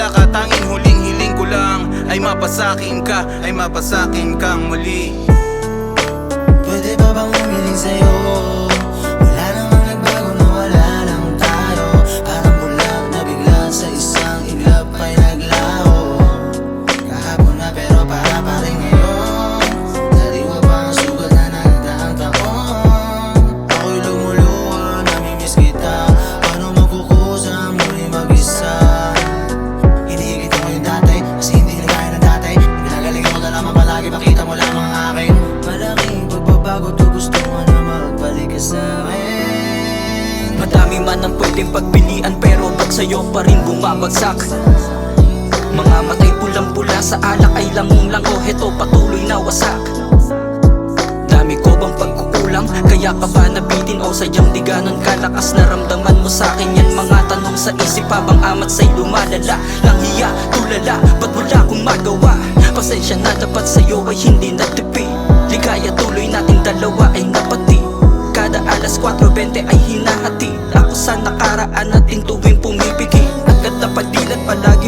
wala ka, tanging huling hiling ko lang ay mapasakin ka, ay mapasakin kang muli. Pwede ba bang humiling sa'yo? Wala namang nagbago na wala lang tayo. Parang bulag na bigla sa isang iglap ay naglaho. Kahapon na pero para pa rin ngayon. Daliwa pa ang sugat na nagdaang taon. Ako'y lumuluha, namimiss kita. Paano magkukusa muli mag-isa? Hinihigit mo yung dati, kasi hindi na kaya ng dati. Pinagalingan mo na lamang palagi, pakita mo lamang ang akin. Malaking pagbabago to, gusto mo na magbalik ka sa'kin. Madami man ang pwedeng pagpilian, pero ba't sa'yo pa rin bumabagsak? Mga matay pulang-pula sa alak ay lamong lang, o heto patuloy na wasak. Dami ko bang pagkukulang? Kaya ka ba nabitin o sadyang di ganon kalakas naramdaman mo sa'kin yan? Mga tanong sa isip habang amat sa'y lumalala. Lang hiya, tulala, ba't wala akong magawa? Pasensya na, dapat sa'yo ay hindi natipi. Ligaya tuloy nating dalawa ay napati. Kada alas 4:20 ay hinahati. Ako sa nakaraan natin tuwing pumipigil. Agad na pagdilat palagi